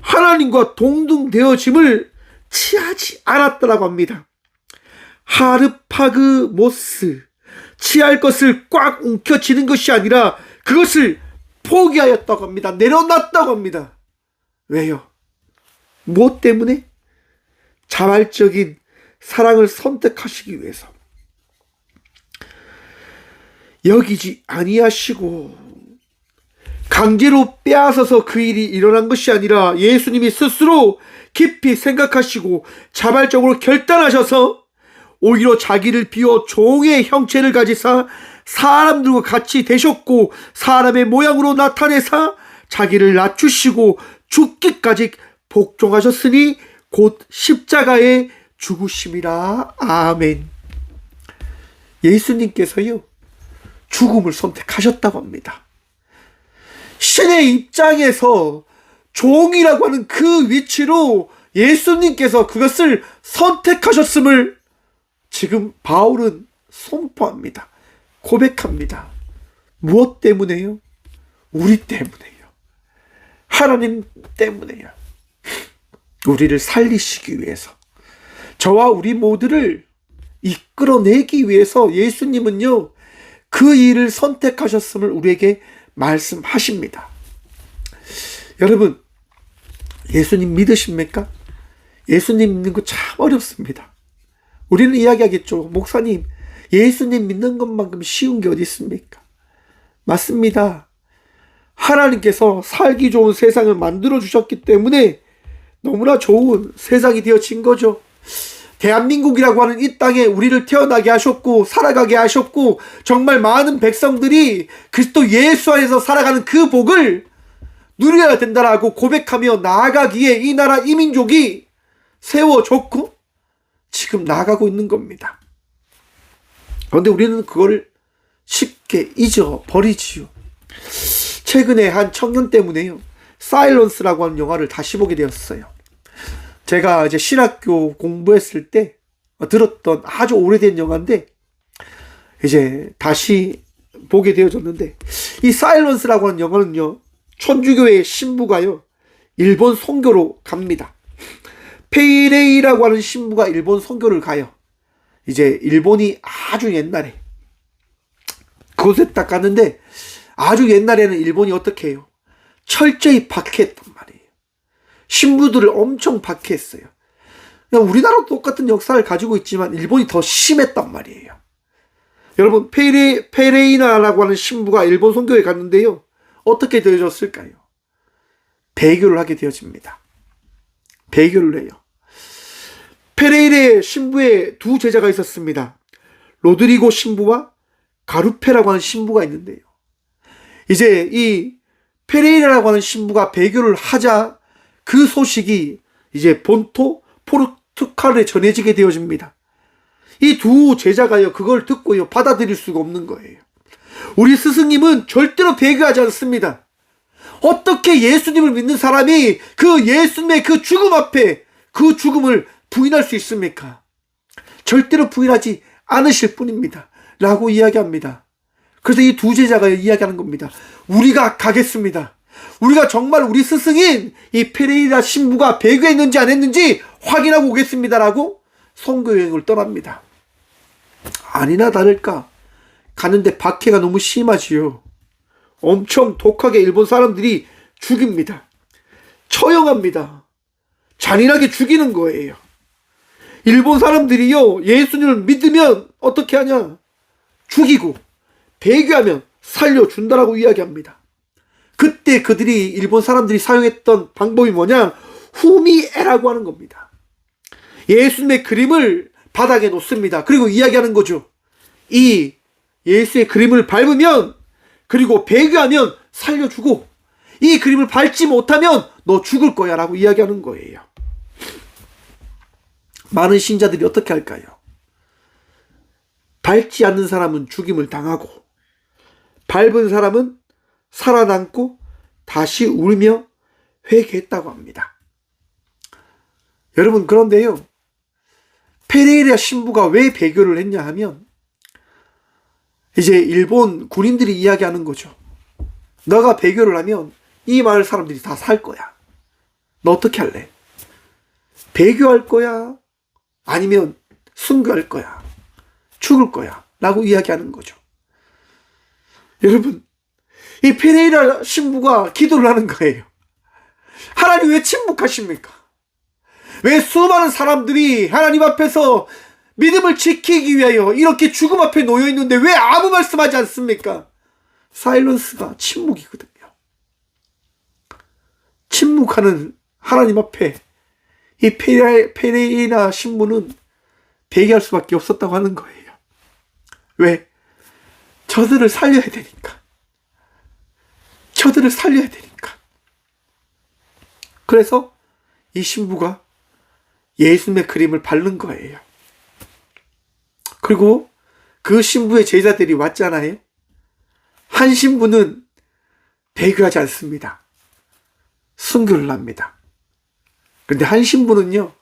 하나님과 동등되어짐을 취하지 않았다라고 합니다. 하르파그 모스, 취할 것을 꽉 움켜쥐는 것이 아니라 그것을 포기하였다고 합니다. 내려놨다고 합니다. 왜요? 무엇 때문에? 자발적인 사랑을 선택하시기 위해서. 여기지 아니하시고, 강제로 빼앗아서 그 일이 일어난 것이 아니라 예수님이 스스로 깊이 생각하시고 자발적으로 결단하셔서 오히려 자기를 비워 종의 형체를 가지사 사람들과 같이 되셨고 사람의 모양으로 나타내사 자기를 낮추시고 죽기까지 복종하셨으니 곧 십자가에 죽으심이라. 아멘. 예수님께서요, 죽음을 선택하셨다고 합니다. 신의 입장에서 종이라고 하는 그 위치로 예수님께서 그것을 선택하셨음을 지금 바울은 선포합니다. 고백합니다. 무엇 때문에요? 우리 때문에요. 하나님 때문에요. 우리를 살리시기 위해서, 저와 우리 모두를 이끌어내기 위해서 예수님은요, 그 일을 선택하셨음을 우리에게 말씀하십니다. 여러분, 예수님 믿으십니까? 예수님 믿는 거 참 어렵습니다. 우리는 이야기하겠죠. 목사님, 예수님 믿는 것만큼 쉬운 게 어디 있습니까? 맞습니다. 하나님께서 살기 좋은 세상을 만들어 주셨기 때문에 너무나 좋은 세상이 되어진 거죠. 대한민국이라고 하는 이 땅에 우리를 태어나게 하셨고 살아가게 하셨고 정말 많은 백성들이 그리스도 예수 안에서 살아가는 그 복을 누려야 된다라고 고백하며 나아가기에 이 나라 이 민족이 세워졌고 지금 나아가고 있는 겁니다. 그런데 우리는 그걸 쉽게 잊어버리지요. 최근에 한 청년 때문에요, 사일런스라고 하는 영화를 다시 보게 되었어요. 제가 이제 신학교 공부했을 때 들었던 아주 오래된 영화인데 이제 다시 보게 되어졌는데, 이 사일런스라고 하는 영화는요, 천주교의 신부가요 일본 선교로 갑니다. 페이레이라고 하는 신부가 일본 선교를 가요. 이제 일본이 아주 옛날에 그곳에 딱 갔는데, 아주 옛날에는 일본이 어떻게 해요? 철저히 박해했단 말이에요. 신부들을 엄청 박해했어요. 우리나라도 똑같은 역사를 가지고 있지만 일본이 더 심했단 말이에요. 여러분, 페레이나라고 하는 신부가 일본 선교에 갔는데요, 어떻게 되어졌을까요? 배교를 하게 되어집니다. 배교를 해요. 페레이레 신부의 두 제자가 있었습니다. 로드리고 신부와 가루페라고 하는 신부가 있는데요, 이제 이 페레이라라고 하는 신부가 배교를 하자 그 소식이 이제 본토 포르투갈에 전해지게 되어집니다. 이 두 제자가요, 그걸 듣고요, 받아들일 수가 없는 거예요. 우리 스승님은 절대로 배교하지 않습니다. 어떻게 예수님을 믿는 사람이 그 예수님의 그 죽음 앞에 그 죽음을 부인할 수 있습니까? 절대로 부인하지 않으실 뿐입니다. 라고 이야기합니다. 그래서 이 두 제자가 이야기하는 겁니다. 우리가 가겠습니다. 우리가 정말 우리 스승인 이 페레이라 신부가 배교했는지 안 했는지 확인하고 오겠습니다. 라고 선교여행을 떠납니다. 아니나 다를까 가는데 박해가 너무 심하지요. 엄청 독하게 일본 사람들이 죽입니다. 처형합니다. 잔인하게 죽이는 거예요. 일본 사람들이요, 예수님을 믿으면 어떻게 하냐? 죽이고 배교하면 살려준다라고 이야기합니다. 그때 그들이, 일본 사람들이 사용했던 방법이 뭐냐? 후미에라고 하는 겁니다. 예수님의 그림을 바닥에 놓습니다. 그리고 이야기하는 거죠. 이 예수의 그림을 밟으면, 그리고 배교하면 살려주고, 이 그림을 밟지 못하면 너 죽을 거야 라고 이야기하는 거예요. 많은 신자들이 어떻게 할까요? 밟지 않는 사람은 죽임을 당하고, 밟은 사람은 살아남고 다시 울며 회개했다고 합니다. 여러분, 그런데요, 페레이라 신부가 왜 배교를 했냐 하면, 이제 일본 군인들이 이야기하는 거죠. 너가 배교를 하면 이 마을 사람들이 다 살 거야. 너 어떻게 할래? 배교할 거야? 아니면 순교할 거야? 죽을 거야? 라고 이야기하는 거죠. 여러분, 이 페레이라 신부가 기도를 하는 거예요. 하나님 왜 침묵하십니까? 왜 수많은 사람들이 하나님 앞에서 믿음을 지키기 위하여 이렇게 죽음 앞에 놓여 있는데 왜 아무 말씀하지 않습니까? 사일런스가 침묵이거든요. 침묵하는 하나님 앞에 이 페레이나 신부는 배교할 수밖에 없었다고 하는 거예요. 왜? 저들을 살려야 되니까. 저들을 살려야 되니까. 그래서 이 신부가 예수님의 그림을 밟는 거예요. 그리고 그 신부의 제자들이 왔잖아요. 한 신부는 배교하지 않습니다. 순교를 합니다. 그런데 한 신부는요,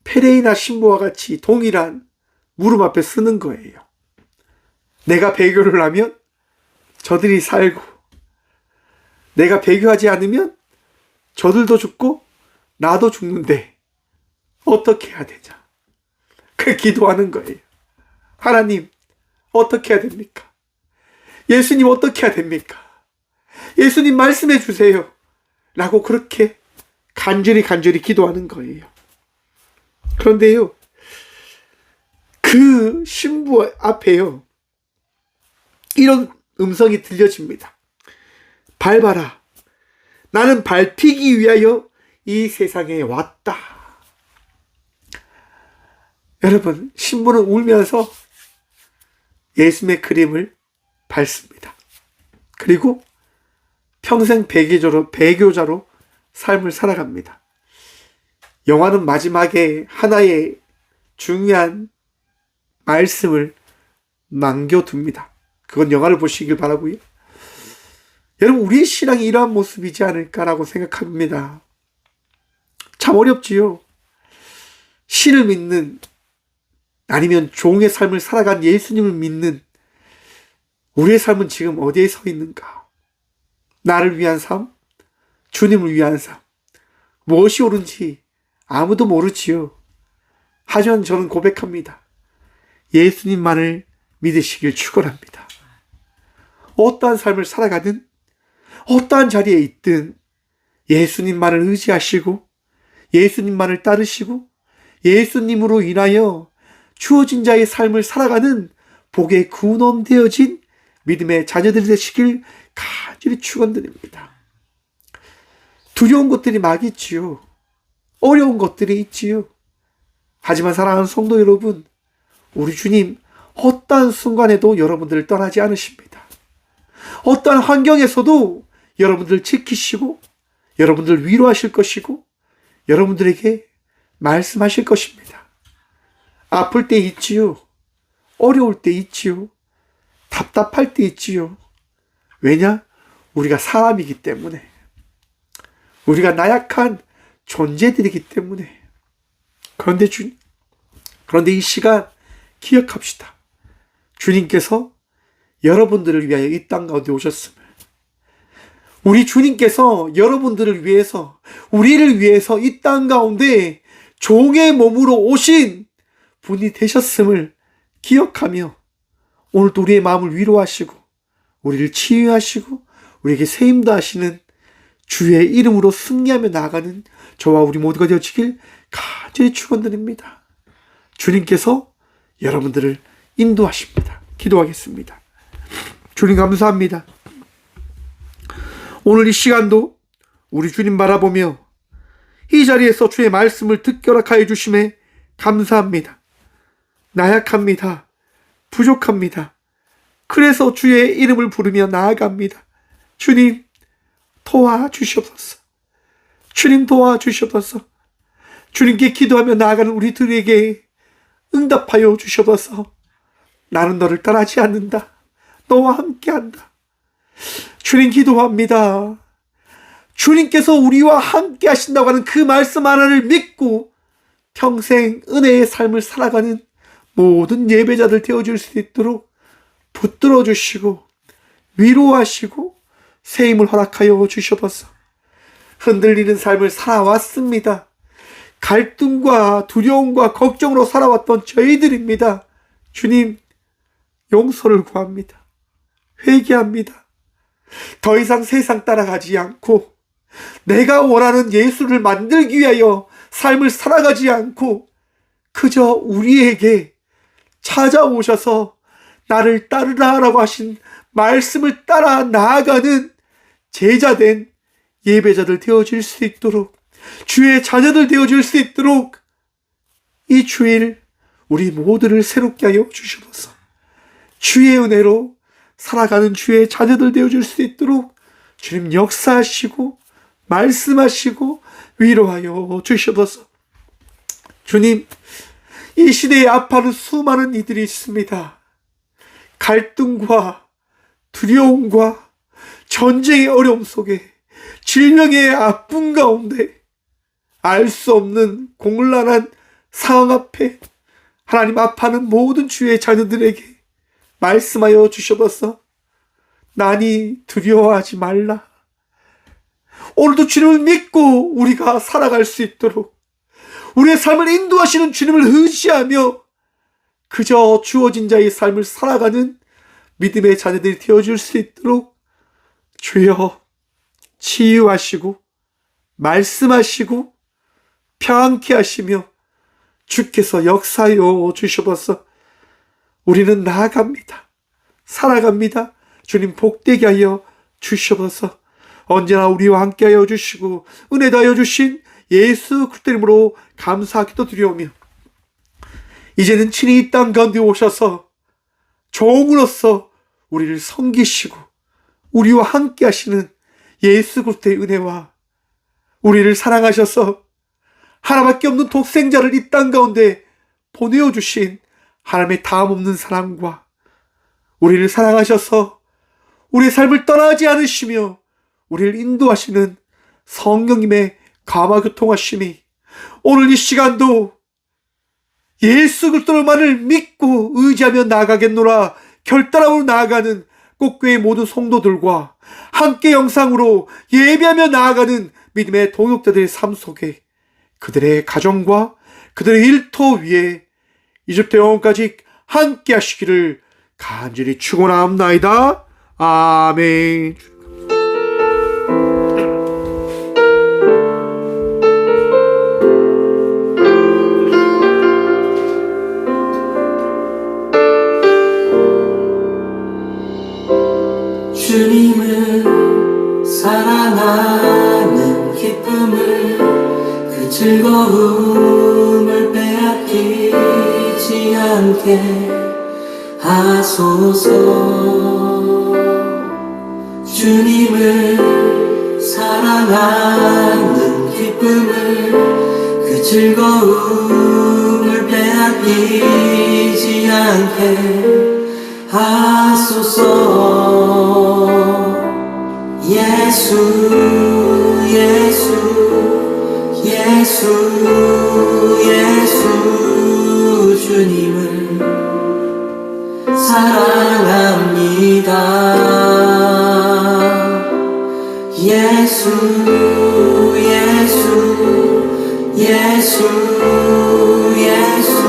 페레이나 신부와 같이 동일한 무릎 앞에 쓰는 거예요. 내가 배교를 하면 저들이 살고, 내가 배교하지 않으면 저들도 죽고 나도 죽는데 어떻게 해야 되냐? 그 기도하는 거예요. 하나님, 어떻게 해야 됩니까? 예수님, 어떻게 해야 됩니까? 예수님, 말씀해 주세요. 라고 그렇게 간절히 기도하는 거예요. 그런데요, 그 신부 앞에요, 이런 음성이 들려집니다. 밟아라. 나는 밟히기 위하여 이 세상에 왔다. 여러분, 신부는 울면서 예수님의 그림을 밟습니다. 그리고 평생 배교자로 삶을 살아갑니다. 영화는 마지막에 하나의 중요한 말씀을 남겨둡니다. 그건 영화를 보시길 바라고요. 여러분, 우리의 신앙이 이러한 모습이지 않을까라고 생각합니다. 참 어렵지요. 신을 믿는, 아니면 종의 삶을 살아간 예수님을 믿는 우리의 삶은 지금 어디에 서 있는가? 나를 위한 삶? 주님을 위한 삶? 무엇이 옳은지 아무도 모르지요. 하지만 저는 고백합니다. 예수님만을 믿으시길 축원합니다. 어떠한 삶을 살아가든, 어떠한 자리에 있든 예수님만을 의지하시고 예수님만을 따르시고 예수님으로 인하여 주어진 자의 삶을 살아가는 복에 근원되어진 믿음의 자녀들이 되시길 간절히 축원드립니다. 두려운 것들이 막 있지요. 어려운 것들이 있지요. 하지만 사랑하는 성도 여러분, 우리 주님 어떠한 순간에도 여러분들을 떠나지 않으십니다. 어떠한 환경에서도 여러분들을 지키시고 여러분들을 위로하실 것이고 여러분들에게 말씀하실 것입니다. 아플 때 있지요. 어려울 때 있지요. 답답할 때 있지요. 왜냐? 우리가 사람이기 때문에. 우리가 나약한 존재들이기 때문에. 그런데 이 시간 기억합시다. 주님께서 여러분들을 위하여 이 땅 가운데 오셨음을. 우리 주님께서 여러분들을 위해서, 우리를 위해서 이 땅 가운데 종의 몸으로 오신 분이 되셨음을 기억하며 오늘도 우리의 마음을 위로하시고 우리를 치유하시고 우리에게 세임도 하시는 주의 이름으로 승리하며 나아가는 저와 우리 모두가 되어지길 간절히 축원드립니다. 주님께서 여러분들을 인도하십니다. 기도하겠습니다. 주님 감사합니다. 오늘 이 시간도 우리 주님 바라보며 이 자리에서 주의 말씀을 듣게 허락하여 주심에 감사합니다. 나약합니다. 부족합니다. 그래서 주의 이름을 부르며 나아갑니다. 주님 도와주시옵소서. 주님 도와주시옵소서. 주님께 기도하며 나아가는 우리들에게 응답하여 주시옵소서. 나는 너를 떠나지 않는다. 너와 함께한다. 주님 기도합니다. 주님께서 우리와 함께 하신다고 하는 그 말씀 하나를 믿고 평생 은혜의 삶을 살아가는 모든 예배자들 되어줄 수 있도록 붙들어 주시고 위로하시고 세임을 허락하여 주시옵소서. 흔들리는 삶을 살아왔습니다. 갈등과 두려움과 걱정으로 살아왔던 저희들입니다. 주님 용서를 구합니다. 회개합니다. 더 이상 세상 따라가지 않고 내가 원하는 예수를 만들기 위하여 삶을 살아가지 않고 그저 우리에게 찾아오셔서 나를 따르라라고 하신 말씀을 따라 나아가는 제자된 예배자들 되어질 수 있도록, 주의 자녀들 되어질 수 있도록 이 주일 우리 모두를 새롭게 하여 주시옵소서. 주의 은혜로 살아가는 주의 자녀들 되어줄 수 있도록 주님 역사하시고 말씀하시고 위로하여 주시옵소서. 주님, 이 시대에 아파하는 수많은 이들이 있습니다. 갈등과 두려움과 전쟁의 어려움 속에, 질병의 아픔 가운데 알 수 없는 공란한 상황 앞에 하나님 아파하는 모든 주의 자녀들에게 말씀하여 주셔서 나니 두려워하지 말라. 오늘도 주님을 믿고 우리가 살아갈 수 있도록 우리의 삶을 인도하시는 주님을 의지하며 그저 주어진 자의 삶을 살아가는 믿음의 자녀들이 되어줄 수 있도록 주여 치유하시고 말씀하시고 평안케 하시며 주께서 역사하여 주셔서 우리는 나아갑니다. 살아갑니다. 주님 복되게 하여 주셔서 언제나 우리와 함께 하여 주시고 은혜 다하여 주신 예수 그리스도 이름으로 감사하기도 드리오며 이제는 친히 이 땅 가운데 오셔서 종으로서 우리를 섬기시고 우리와 함께 하시는 예수 그리스도의 은혜와 우리를 사랑하셔서 하나밖에 없는 독생자를 이 땅 가운데 보내어 주신 하나님의 다함없는 사랑과 우리를 사랑하셔서 우리의 삶을 떠나지 않으시며 우리를 인도하시는 성령님의 감화 교통하심이 오늘 이 시간도 예수 그리스도만을 믿고 의지하며 나아가겠노라 결단하고 나아가는 꽃교회 모든 성도들과 함께 영상으로 예배하며 나아가는 믿음의 동역자들의 삶 속에 그들의 가정과 그들의 일터 위에 이집트 영원까지 함께 하시기를 간절히 축원하옵나이다. 아멘. 주님을 사랑하는 기쁨을 그 즐거움을 빼앗기지 않게 하소서. 주님을 사랑하는 기쁨을 그 즐거움을 빼앗기지 않게 하소서. 예수 예수 예수 예수 주님을 사랑합니다. 예수 예수 예수 예수